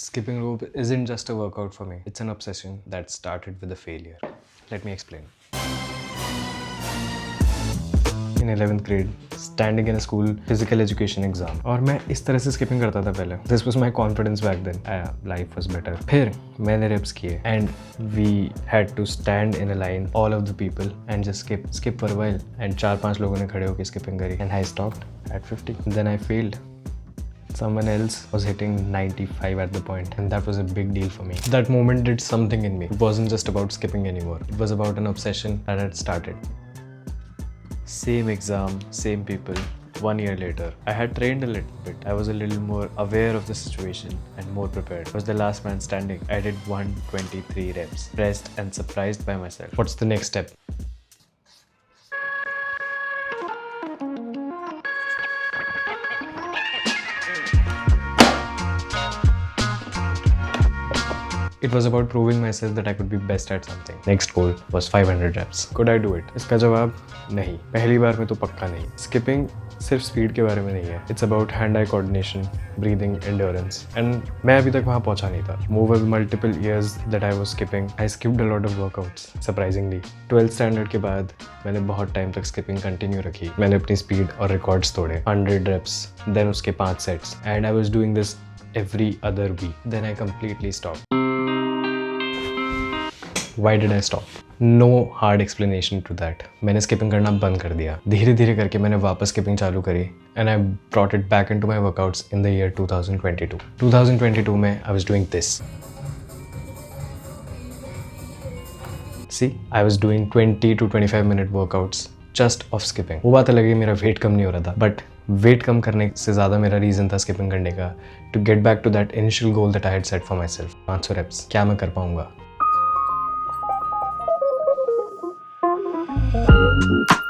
Skipping rope isn't just a workout for me. It's an obsession that started with a failure. Let me explain. In 11th grade, standing in a school physical education exam, और मैं इस तरह से skipping करता था पहले. This was my confidence back then. Life was better. फिर मैंने reps किए and we had to stand in a line, all of the people, and just skip for a while. And 4-5 लोगों ने खड़े होकर skipping करी and I stopped at 50. Then I failed. Someone else was hitting 95 at the point, and that was a big deal for me. That moment did something in me. It wasn't just about skipping anymore. It was about an obsession that had started. Same exam, same people. 1 year later, I had trained a little bit. I was a little more aware of the situation and more prepared. I was the last man standing. I did 123 reps, pressed and surprised by myself. What's the next step? It was about proving myself that I could be best at something. Next goal was 500 reps. Could I do it? इसका जवाब नहीं. पहली बार में तो पक्का नहीं. Skipping सिर्फ speed के बारे में नहीं है. It's about hand-eye coordination, breathing, endurance. And मैं अभी तक वहाँ पहुँचा नहीं था. Over multiple years that I was skipping, I skipped a lot of workouts. Surprisingly, 12th standard के बाद मैंने बहुत टाइम तक skipping continue रखी. मैंने अपनी स्पीड और रिकॉर्ड्स तोड़े. 100 reps, then उसके 5 sets, and I was doing this every other week. Then I completely stopped. Why did I stop? No hard explanation to that. मैंने skipping करना बंद कर दिया. धीरे धीरे करके मैंने वापस skipping चालू करी and I brought it back into my workouts in the year 2022. 2022 में I was doing this. See, I was doing 20 to 25 minute workouts just of skipping. वो बात अलग है, मेरा weight कम नहीं हो रहा था, but weight कम करने से ज़्यादा मेरा reason था skipping करने का to get back to that initial goal that I had set for myself. 500 reps. क्या मैं कर पाऊँगा?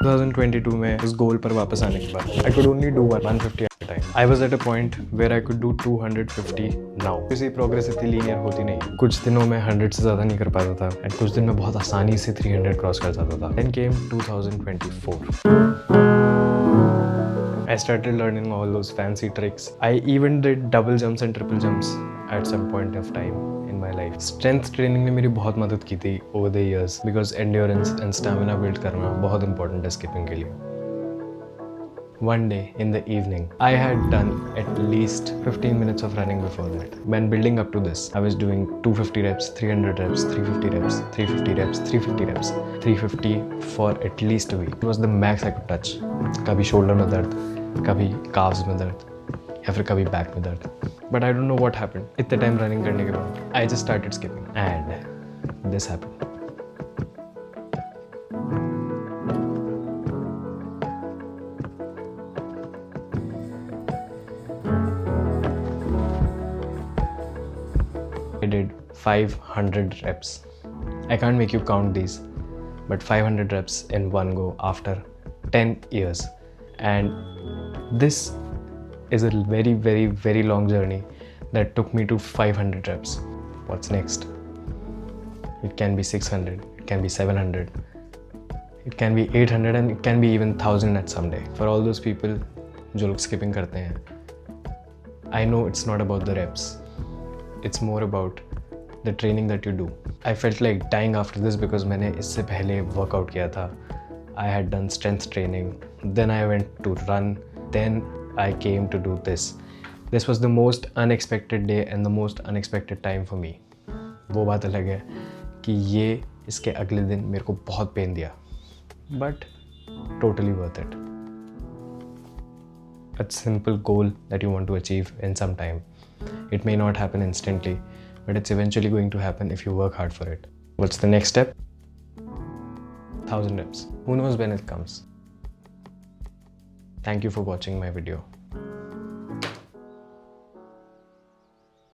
2022 में इस गोल पर वापस आने के बाद I could only do 150 at a time. I was at a point where I could do 250 now. किसी प्रोग्रेस इतनी लीनियर होती नहीं. कुछ दिनों में 100 से ज़्यादा नहीं कर पाता था and कुछ दिन में बहुत आसानी से 300 क्रॉस कर जाता था. Then came 2024. I started learning all those fancy tricks. I even did double jumps and triple jumps at some point of time in my life. Strength training ने मेरी बहुत मदद की थी over the years because endurance and stamina build करना बहुत important है skipping के लिए. One day in the evening, I had done at least 15 minutes of running before that. When building up to this, I was doing 250 reps, 300 reps, 350 reps, 350 reps, 350 reps, 350 for at least a week. It was the max I could touch. कभी shoulder में दर्द, कभी calves में दर्द, या फिर कभी back में दर्द. But I don't know what happened. इतने time running करने के बाद, I just started skipping, and this happened. I did 500 reps. I can't make you count these, but 500 reps in one go after 10 years. And this is a very, very, very long journey that took me to 500 reps. What's next? It can be 600, it can be 700, it can be 800, and it can be even 1000 at some day. For all those people जो लोग skipping करते हैं, I know it's not about the reps. It's more about the training that you do. I felt like dying after this because मैंने इससे पहले workout किया था. I had done strength training. Then I went to run. Then I came to do this. This was the most unexpected day and the most unexpected time for me. वो बात अलग है कि ये इसके अगले दिन मेरे को बहुत पेन दिया. But totally worth it. A simple goal that you want to achieve in some time. It may not happen instantly, but it's eventually going to happen if you work hard for it. What's the next step? 1000 reps. Who knows when it comes? Thank you for watching my video.